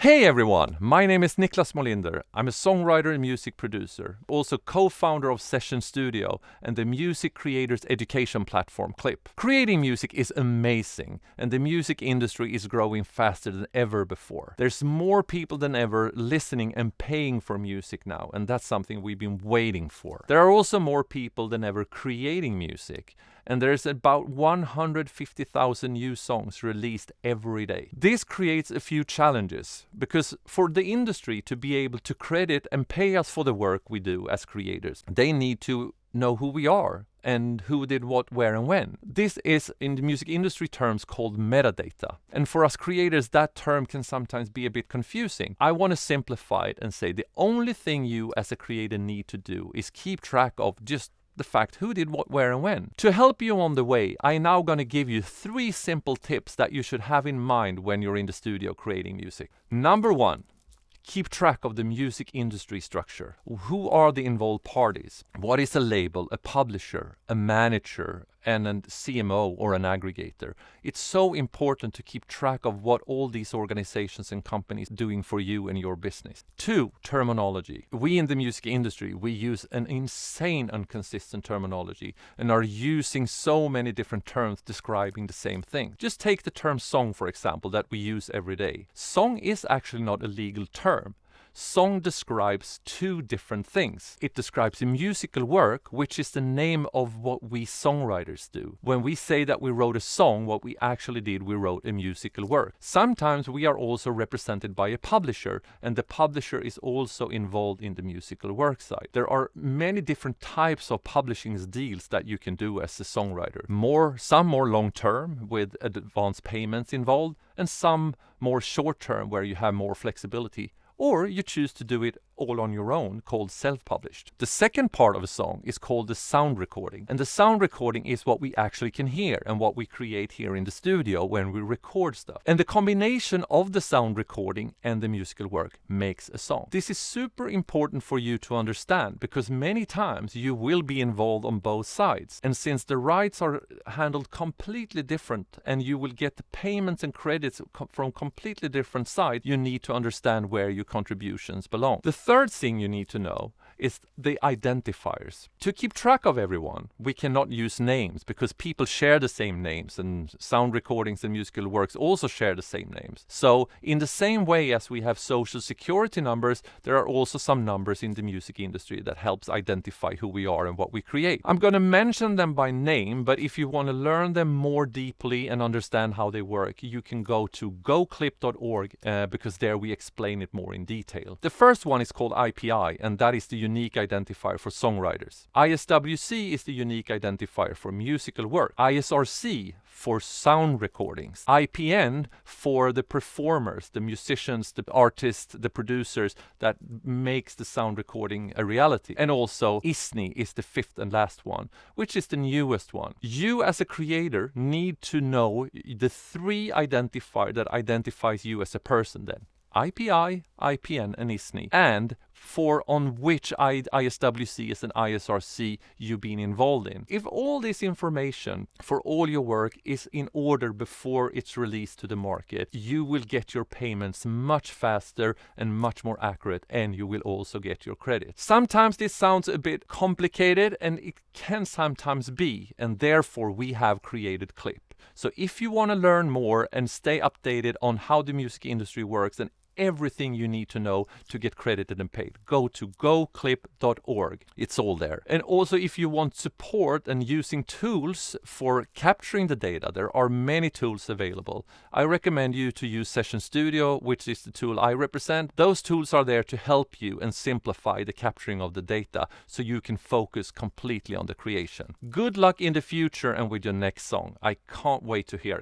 Hey everyone, my name is Niclas Molinder. I'm a songwriter and music producer, also co-founder of Session Studio and the music creators education platform Clip. Creating music is amazing and the music industry is growing faster than ever before. There's more people than ever listening and paying for music now, and that's something we've been waiting for. There are also more people than ever creating music, and there's about 150,000 new songs released every day. This creates a few challenges, because for the industry to be able to credit and pay us for the work we do as creators, they need to know who we are and who did what, where and when. This is, in the music industry terms, called metadata. And for us creators, that term can sometimes be a bit confusing. I want to simplify it and say the only thing you as a creator need to do is keep track of just the fact who did what, where and when. To help you on the way, I'm now going to give you 3 simple tips that you should have in mind when you're in the studio creating music. Number 1, keep track of the music industry structure. Who are the involved parties? What is a label, a publisher, a manager, and a CMO or an aggregator? It's so important to keep track of what all these organizations and companies are doing for you and your business. 2, terminology. We in the music industry, we use an insane inconsistent terminology and are using so many different terms describing the same thing. Just take the term song, for example, that we use every day. Song is actually not a legal term. Song describes 2 different things. It describes a musical work, which is the name of what we songwriters do. When we say that we wrote a song, what we actually did, we wrote a musical work. Sometimes we are also represented by a publisher, and the publisher is also involved in the musical work side. There are many different types of publishing deals that you can do as a songwriter. Some more long-term with advanced payments involved, and some more short-term where you have more flexibility. Or you choose to do it all on your own, called self-published. The second part of a song is called the sound recording. And the sound recording is what we actually can hear and what we create here in the studio when we record stuff. And the combination of the sound recording and the musical work makes a song. This is super important for you to understand, because many times you will be involved on both sides. And since the rights are handled completely different and you will get the payments and credits from completely different sides, you need to understand where your contributions belong. The third thing you need to know is the identifiers. To keep track of everyone, we cannot use names because people share the same names, and sound recordings and musical works also share the same names. So in the same way as we have social security numbers, there are also some numbers in the music industry that helps identify who we are and what we create. I'm going to mention them by name, but if you want to learn them more deeply and understand how they work, you can go to goclip.org because there we explain it more in detail. The first one is called IPI, and that is the unique identifier for songwriters. ISWC is the unique identifier for musical work. ISRC for sound recordings. IPN for the performers, the musicians, the artists, the producers that makes the sound recording a reality. And also ISNI is the 5th and last one, which is the newest one. You as a creator need to know the 3 identifiers that identifies you as a person then. IPI, IPN and ISNI, and for on which ISWCs and ISRC you've been involved in. If all this information for all your work is in order before it's released to the market, you will get your payments much faster and much more accurate, and you will also get your credit. Sometimes this sounds a bit complicated, and it can sometimes be, and therefore we have created Clip. So if you want to learn more and stay updated on how the music industry works and everything you need to know to get credited and paid, go to goclip.org. It's all there. And also, if you want support and using tools for capturing the data, there are many tools available. I recommend you to use Session Studio, which is the tool I represent. Those tools are there to help you and simplify the capturing of the data so you can focus completely on the creation. Good luck in the future and with your next song. I can't wait to hear it.